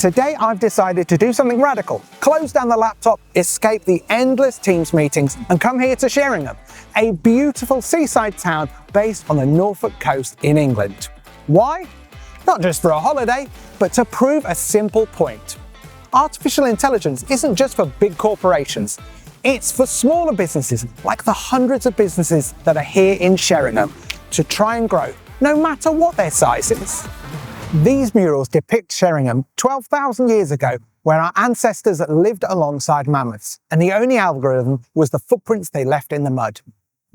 Today I've decided to do something radical, close down the laptop, escape the endless Teams meetings and come here to Sheringham, a beautiful seaside town based on the Norfolk coast in England. Why? Not just for a holiday, but to prove a simple point. Artificial intelligence isn't just for big corporations, it's for smaller businesses like the hundreds of businesses that are here in Sheringham to try and grow, no matter what their size is. These murals depict Sheringham 12,000 years ago, where our ancestors lived alongside mammoths, and the only algorithm was the footprints they left in the mud.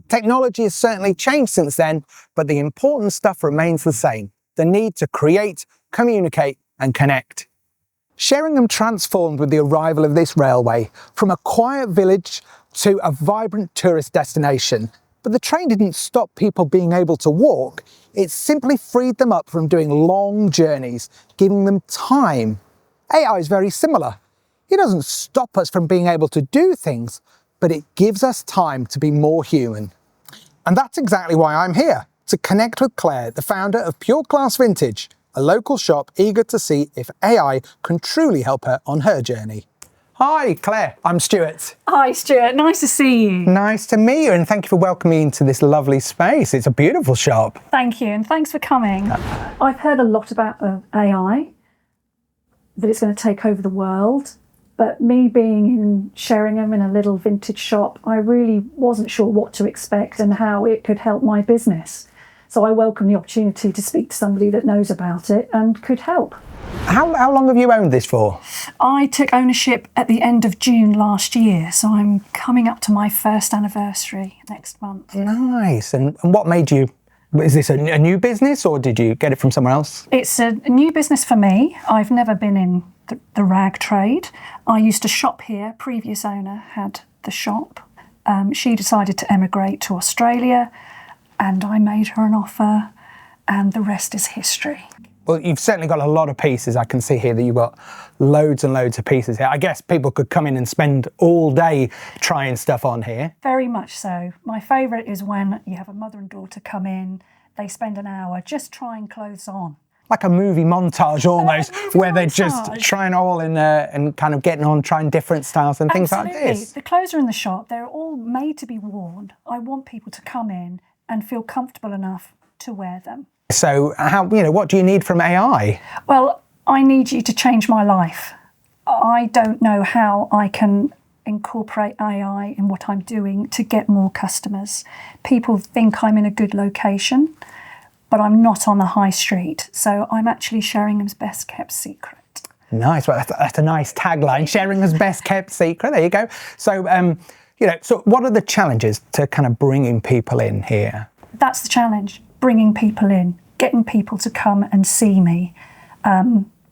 Technology has certainly changed since then, but the important stuff remains the same: the need to create, communicate, and connect. Sheringham transformed with the arrival of this railway from a quiet village to a vibrant tourist destination. But the train didn't stop people being able to walk, it simply freed them up from doing long journeys, giving them time. AI is very similar. It doesn't stop us from being able to do things, but it gives us time to be more human. And that's exactly why I'm here, to connect with Claire, the founder of Pure Class Vintage, a local shop eager to see if AI can truly help her on her journey. Hi Claire, I'm Stuart. Hi Stuart, nice to see you. Nice to meet you, and thank you for welcoming me into this lovely space. It's a beautiful shop. Thank you, and thanks for coming. I've heard a lot about AI, that it's going to take over the world, but me being in Sheringham in a little vintage shop, I really wasn't sure what to expect and how it could help my business. So I welcome the opportunity to speak to somebody that knows about it and could help. How long have you owned this for? I took ownership at the end of June last year, so I'm coming up to my first anniversary next month. Nice. And what made you, is this a new business or did you get it from somewhere else? It's a new business for me. I've never been in the rag trade. I used to shop here. Previous owner had the shop. She decided to emigrate to Australia and I made her an offer and the rest is history. Well, you've certainly got a lot of pieces. I can see here that you've got loads and loads of pieces here. I guess people could come in and spend all day trying stuff on here. Very much so. My favourite is when you have a mother and daughter come in, they spend an hour just trying clothes on. Like a movie montage almost, where they're just trying all in and kind of getting on, trying different styles and things like this. The clothes are in the shop. They're all made to be worn. I want people to come in and feel comfortable enough to wear them. So what do you need from AI? Well, I need you to change my life. I don't know how I can incorporate AI in what I'm doing to get more customers. People think I'm in a good location, but I'm not on the high street. So I'm actually Sheringham's best kept secret. Nice, well that's a nice tagline, Sheringham's best kept secret, there you go. So, so what are the challenges to kind of bringing people in here? That's the challenge. Bringing people in, getting people to come and see me.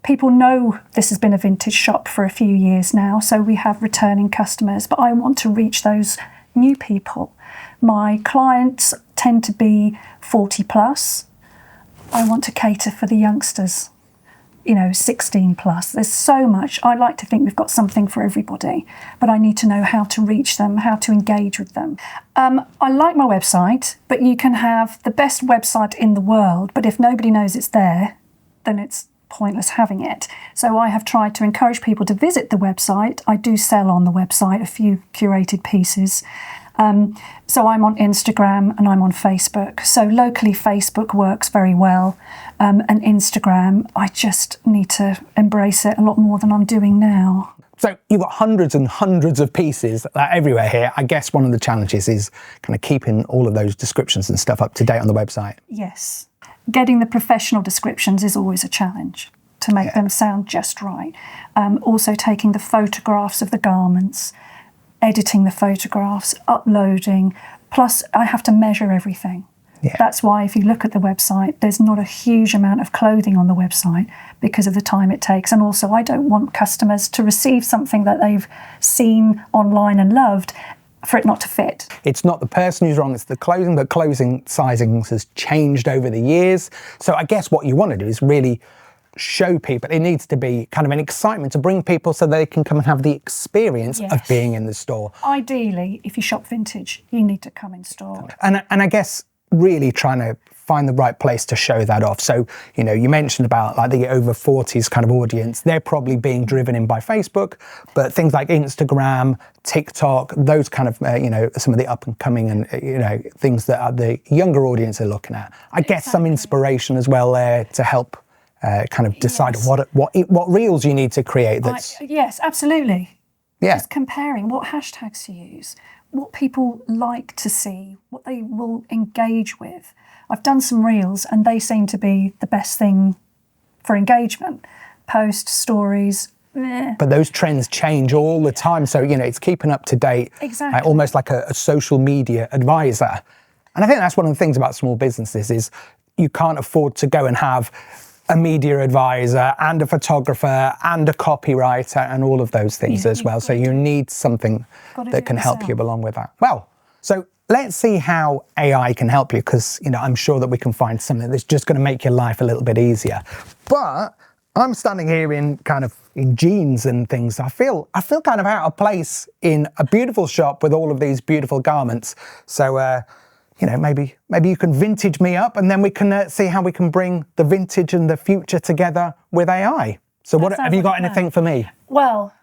People know this has been a vintage shop for a few years now, so we have returning customers, but I want to reach those new people. My clients tend to be 40 plus. I want to cater for the youngsters, 16 plus. There's so much. I like to think we've got something for everybody, but I need to know how to reach them, how to engage with them. I like my website, but you can have the best website in the world, but if nobody knows it's there, then it's pointless having it. So I have tried to encourage people to visit the website. I do sell on the website a few curated pieces. So I'm on Instagram and I'm on Facebook. So locally Facebook works very well. And Instagram, I just need to embrace it a lot more than I'm doing now. So you've got hundreds and hundreds of pieces everywhere here. I guess one of the challenges is kind of keeping all of those descriptions and stuff up to date on the website. Yes. Getting the professional descriptions is always a challenge to make them sound just right. Also taking the photographs of the garments, editing the photographs, uploading, plus I have to measure everything. Yeah. That's why if you look at the website, there's not a huge amount of clothing on the website because of the time it takes. And also I don't want customers to receive something that they've seen online and loved for it not to fit. It's not the person who's wrong, it's the clothing, but clothing sizings has changed over the years. So I guess what you want to do is really show people. It needs to be kind of an excitement to bring people so they can come and have the experience of being in the store. Ideally, if you shop vintage, you need to come in store. And I guess really trying to find the right place to show that off. So, you know, you mentioned about like the over 40s kind of audience, they're probably being driven in by Facebook, but things like Instagram, TikTok, those kind of, you know, some of the up and coming and, you know, things that the younger audience are looking at. I guess some inspiration as well there to help kind of decide what reels you need to create. Yes, absolutely. Yeah. Just comparing what hashtags to use, what people like to see, what they will engage with. I've done some reels and they seem to be the best thing for engagement. Post, stories. But those trends change all the time. So, you know, it's keeping up to date. Exactly. Almost like a social media advisor. And I think that's one of the things about small businesses is you can't afford to go and have a media advisor and a photographer and a copywriter and all of those things as well. So you need something that can help you along with that. Well, so let's see how AI can help you, because, you know, I'm sure that we can find something that's just going to make your life a little bit easier. But I'm standing here in jeans and things. I feel kind of out of place in a beautiful shop with all of these beautiful garments. So, you know, maybe you can vintage me up, and then we can see how we can bring the vintage and the future together with AI. So what have you got anything for me? Well,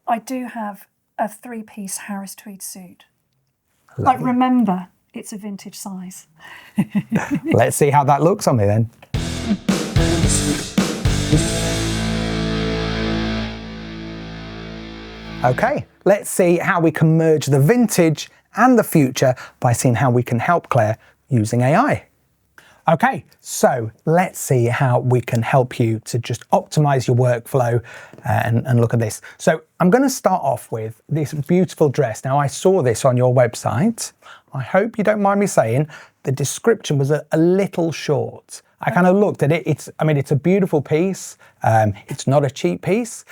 I do have a 3-piece Harris tweed suit. Lovely. Like, remember, it's a vintage size. Let's see how that looks on me then. Okay, let's see how we can merge the vintage and the future by seeing how we can help Claire using AI. Okay, so let's see how we can help you to just optimize your workflow and look at this. So I'm going to start off with this beautiful dress. Now, I saw this on your website. I hope you don't mind me saying the description was a little short. I kind of looked at it. It's a beautiful piece. It's not a cheap piece.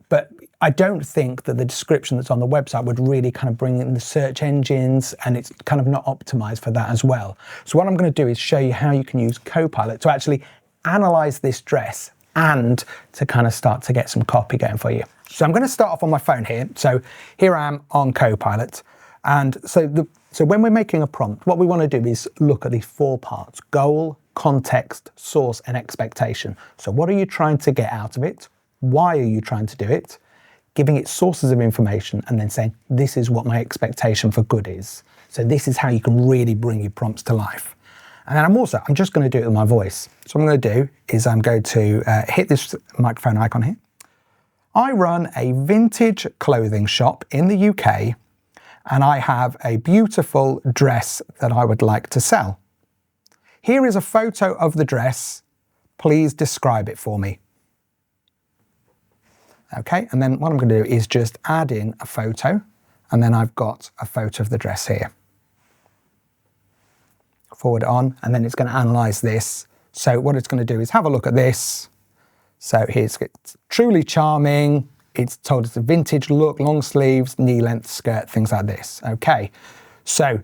But I don't think that the description that's on the website would really kind of bring in the search engines, and it's kind of not optimized for that as well. So what I'm going to do is show you how you can use Copilot to actually analyze this dress and to kind of start to get some copy going for you. So I'm going to start off on my phone here. So here I am on Copilot. And so when we're making a prompt, what we want to do is look at these 4 parts: goal, context, source, and expectation. So what are you trying to get out of it? Why are you trying to do it? Giving it sources of information, and then saying, this is what my expectation for good is. So this is how you can really bring your prompts to life. And then I'm just going to do it with my voice. So what I'm going to do is I'm going to hit this microphone icon here. I run a vintage clothing shop in the UK, and I have a beautiful dress that I would like to sell. Here is a photo of the dress. Please describe it for me. Okay, and then what I'm going to do is just add in a photo, and then I've got a photo of the dress here. Forward it on, and then it's going to analyze this. So what it's going to do is have a look at this. So it's truly charming. It's told it's a vintage look, long sleeves, knee-length skirt, things like this. Okay, so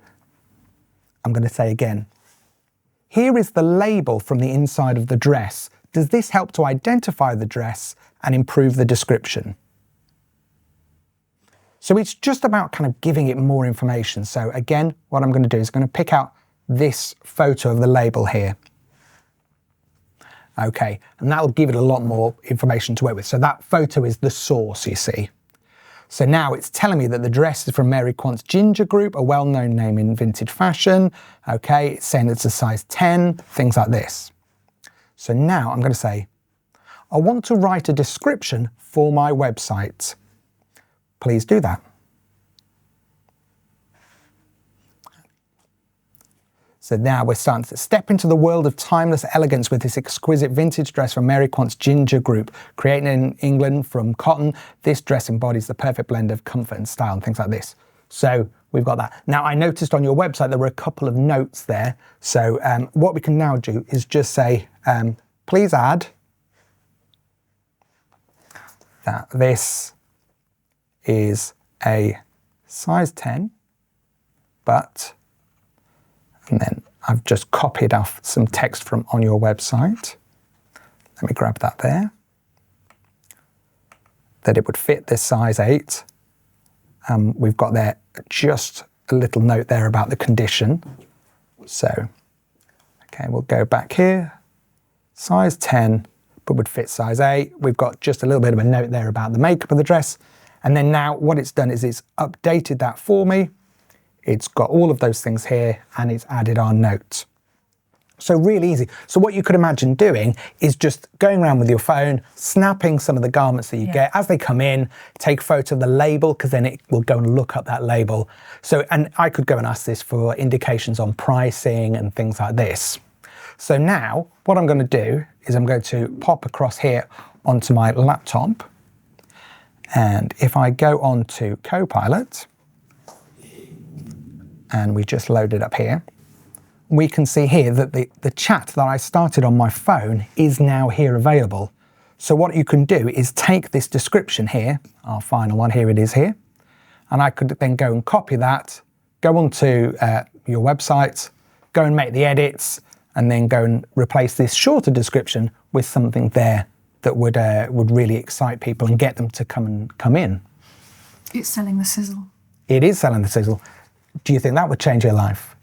I'm going to say again, here is the label from the inside of the dress. Does this help to identify the dress and improve the description? So it's just about kind of giving it more information. So again, what I'm going to do is I'm going to pick out this photo of the label here. Okay, and that will give it a lot more information to work with. So that photo is the source, you see. So now it's telling me that the dress is from Mary Quant's Ginger Group, a well-known name in vintage fashion. Okay, it's saying it's a size 10, things like this. So now I'm going to say, I want to write a description for my website. Please do that. So now we're starting to step into the world of timeless elegance with this exquisite vintage dress from Mary Quant's Ginger Group. Created in England from cotton, this dress embodies the perfect blend of comfort and style and things like this. So we've got that. Now I noticed on your website there were a couple of notes there. So what we can now do is just say, please add that this is a size 10, but, and then I've just copied off some text from on your website. Let me grab that there. That it would fit this size 8. We've got there just a little note there about the condition. So, okay, we'll go back here. Size 10, but would fit size 8. We've got just a little bit of a note there about the makeup of the dress. And then now what it's done is it's updated that for me. It's got all of those things here and it's added our note. So really easy. So what you could imagine doing is just going around with your phone, snapping some of the garments that you get as they come in, take a photo of the label, because then it will go and look up that label. So, and I could go and ask this for indications on pricing and things like this. So now what I'm going to do is I'm going to pop across here onto my laptop. And if I go on to Copilot and we just load it up here, we can see here that the chat that I started on my phone is now here available. So what you can do is take this description here, our final one, here it is here, and I could then go and copy that, go onto your website, go and make the edits, and then go and replace this shorter description with something there that would really excite people and get them to come in. It's selling the sizzle. It is selling the sizzle. Do you think that would change your life?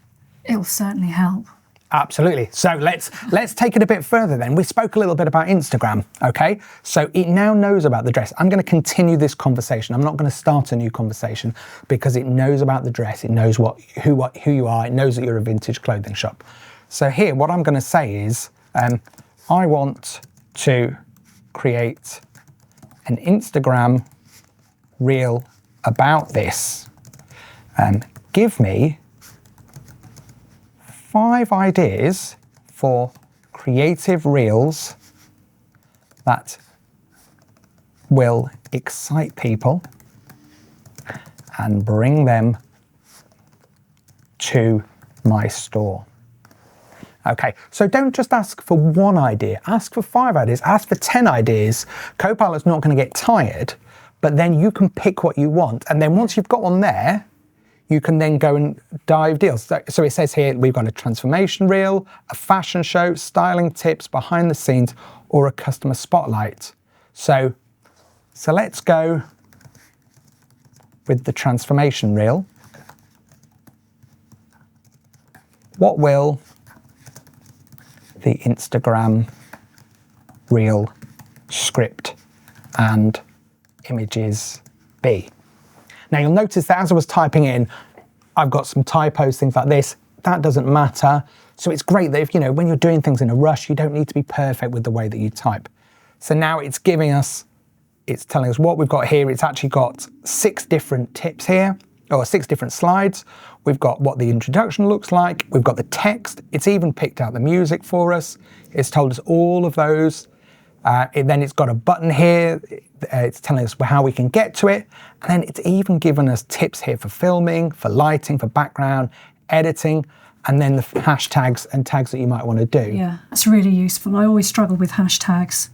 It'll certainly help. Absolutely. So let's take it a bit further then. We spoke a little bit about Instagram, okay? So it now knows about the dress. I'm going to continue this conversation. I'm not going to start a new conversation because it knows about the dress. It knows who you are. It knows that you're a vintage clothing shop. So here, what I'm going to say is, I want to create an Instagram reel about this. Give me 5 ideas for creative reels that will excite people and bring them to my store. Okay, so don't just ask for 1 idea, ask for 5 ideas, ask for 10 ideas. Copilot's not going to get tired, but then you can pick what you want. And then once you've got one there, you can then go and dive deals. So it says here, we've got a transformation reel, a fashion show, styling tips, behind the scenes, or a customer spotlight. So let's go with the transformation reel. What will the Instagram reel script and images be? Now you'll notice that as I was typing in, I've got some typos, things like this. That doesn't matter. So it's great that if, when you're doing things in a rush, you don't need to be perfect with the way that you type. So now it's telling us what we've got here. It's actually got 6 different tips here, or 6 different slides. We've got what the introduction looks like. We've got the text. It's even picked out the music for us. It's told us all of those. Then it's got a button here. It's telling us how we can get to it. And then it's even given us tips here for filming, for lighting, for background, editing, and then the hashtags and tags that you might want to do. Yeah, that's really useful. I always struggle with hashtags.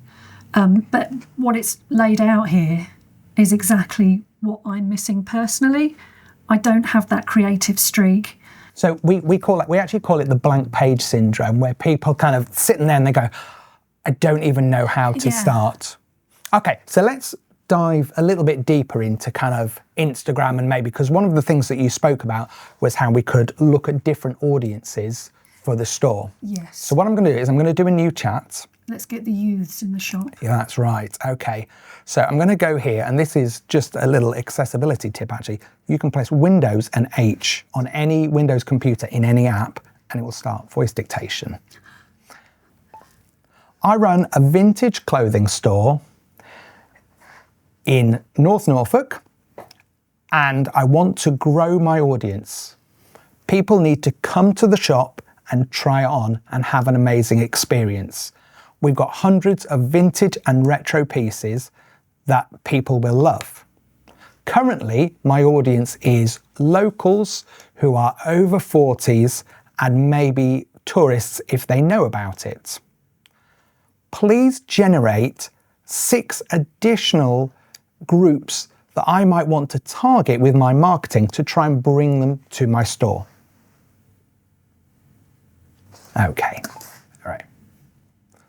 But what it's laid out here is exactly what I'm missing personally. I don't have that creative streak. So we actually call it the blank page syndrome, where people kind of sitting there and they go, I don't even know how to start. Okay, so let's dive a little bit deeper into kind of Instagram, and maybe, because one of the things that you spoke about was how we could look at different audiences for the store. Yes. So what I'm going to do is I'm going to do a new chat. Let's get the youths in the shop. Yeah, that's right. Okay. So I'm going to go here, and this is just a little accessibility tip actually. You can press Windows and H on any Windows computer in any app, and it will start voice dictation. I run a vintage clothing store in North Norfolk, and I want to grow my audience. People need to come to the shop and try it on and have an amazing experience. We've got hundreds of vintage and retro pieces that people will love. Currently, my audience is locals who are over 40s and maybe tourists if they know about it. Please generate 6 additional groups that I might want to target with my marketing to try and bring them to my store. Okay, all right.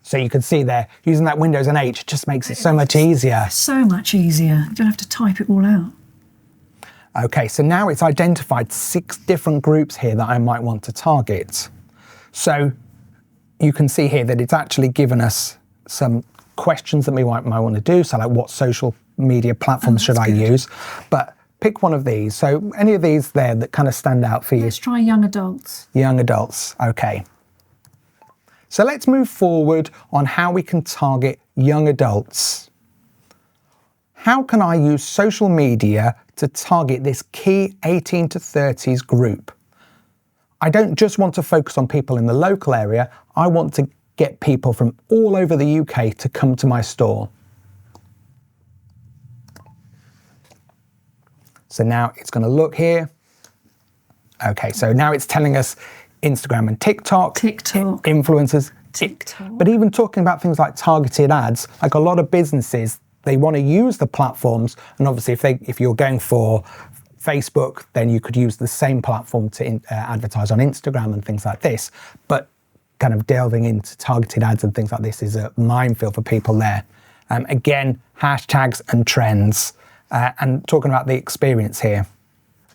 So you can see there, using that Windows and H just makes it so much easier. So much easier. You don't have to type it all out. Okay, so now it's identified 6 different groups here that I might want to target. So you can see here that it's actually given us some questions that we might want to do. So like, what social media platforms should I use? But pick one of these. So any of these there that kind of stand out for you? Let's try young adults. Young adults, okay. So let's move forward on how we can target young adults. How can I use social media to target this key 18 to 30s group? I don't just want to focus on people in the local area, I want to get people from all over the UK to come to my store. So now it's going to look here. Okay, so now it's telling us Instagram and TikTok. Influencers. TikTok. But even talking about things like targeted ads, like a lot of businesses, they want to use the platforms. And obviously if you're going for Facebook, then you could use the same platform to advertise on Instagram and things like this. But kind of delving into targeted ads and things like this is a minefield for people there. Again, hashtags and trends. And talking about the experience here.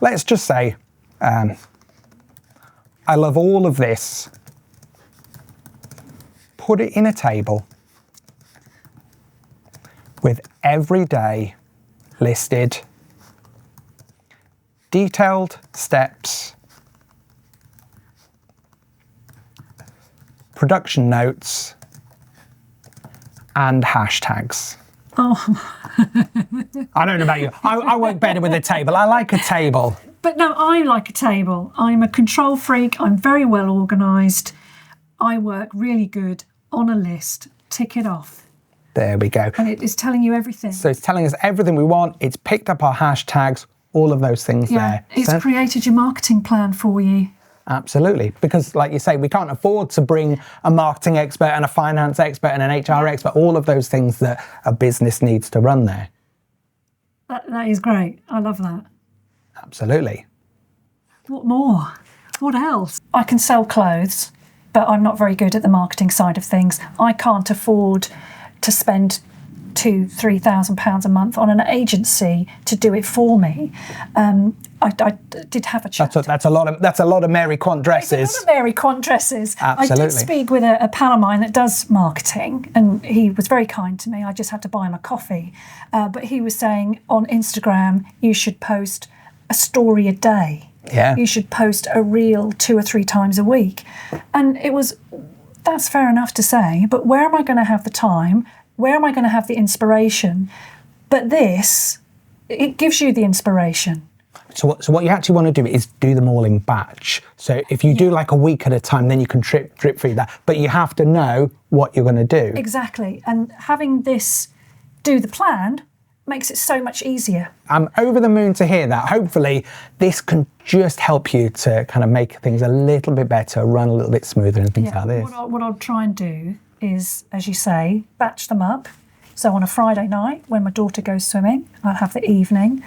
Let's just say, I love all of this. Put it in a table with every day listed, detailed steps, production notes, and hashtags. Oh. I don't know about you. I work better with a table. I like a table. But no, I like a table. I'm a control freak. I'm very well organised. I work really good on a list. Tick it off. There we go. And it is telling you everything. So it's telling us everything we want. It's picked up our hashtags, all of those things there. It's created your marketing plan for you. Absolutely. Because like you say, we can't afford to bring a marketing expert and a finance expert and an HR expert, all of those things that a business needs to run there. That is great. I love that. Absolutely. What more? What else? I can sell clothes, but I'm not very good at the marketing side of things. I can't afford to spend £2,000-3,000 a month on an agency to do it for me. I did have a chat. That's a lot of Mary Quant dresses. It's a lot of Mary Quant dresses. Absolutely. I did speak with a pal of mine that does marketing, and he was very kind to me. I just had to buy him a coffee. But he was saying on Instagram, you should post a story a day. Yeah. You should post a reel 2 or 3 times a week. And that's fair enough to say, but where am I going to have the time? Where am I going to have the inspiration? But it gives you the inspiration. So what you actually want to do is do them all in batch. So if you do like a week at a time, then you can drip feed that. But you have to know what you're going to do. Exactly. And having this do the plan makes it so much easier. I'm over the moon to hear that. Hopefully this can just help you to kind of make things a little bit better, run a little bit smoother and things like this. What I'll try and do is, as you say, batch them up. So on a Friday night when my daughter goes swimming, I'll have the evening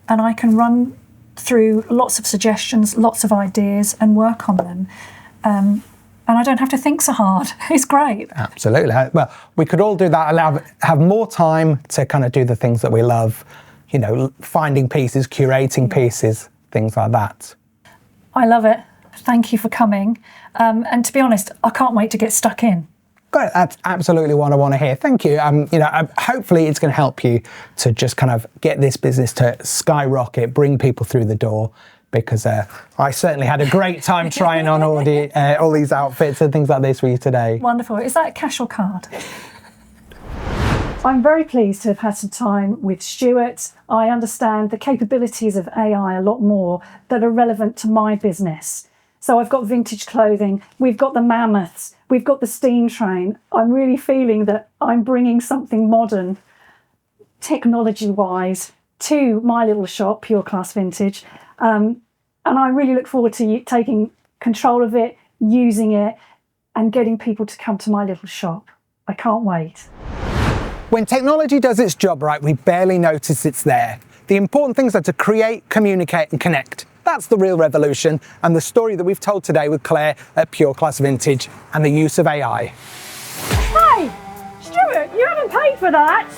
and I can run through lots of suggestions, lots of ideas and work on them. And I don't have to think so hard. It's great. Absolutely. Well, we could all do that, have more time to kind of do the things that we love, finding pieces, curating pieces, things like that. I love it. Thank you for coming. And to be honest, I can't wait to get stuck in. Great, that's absolutely what I want to hear. Thank you. Hopefully it's going to help you to just kind of get this business to skyrocket, bring people through the door, because I certainly had a great time trying on all these outfits and things like this with you today. Wonderful. Is that a cash or card? I'm very pleased to have had some time with Stuart. I understand the capabilities of AI a lot more that are relevant to my business. So I've got vintage clothing, we've got the mammoths, we've got the steam train. I'm really feeling that I'm bringing something modern, technology-wise, to my little shop, Pure Class Vintage. And I really look forward to taking control of it, using it, and getting people to come to my little shop. I can't wait. When technology does its job right, we barely notice it's there. The important things are to create, communicate, and connect. That's the real revolution, and the story that we've told today with Claire at Pure Class Vintage and the use of AI. Hey, Stuart, you haven't paid for that.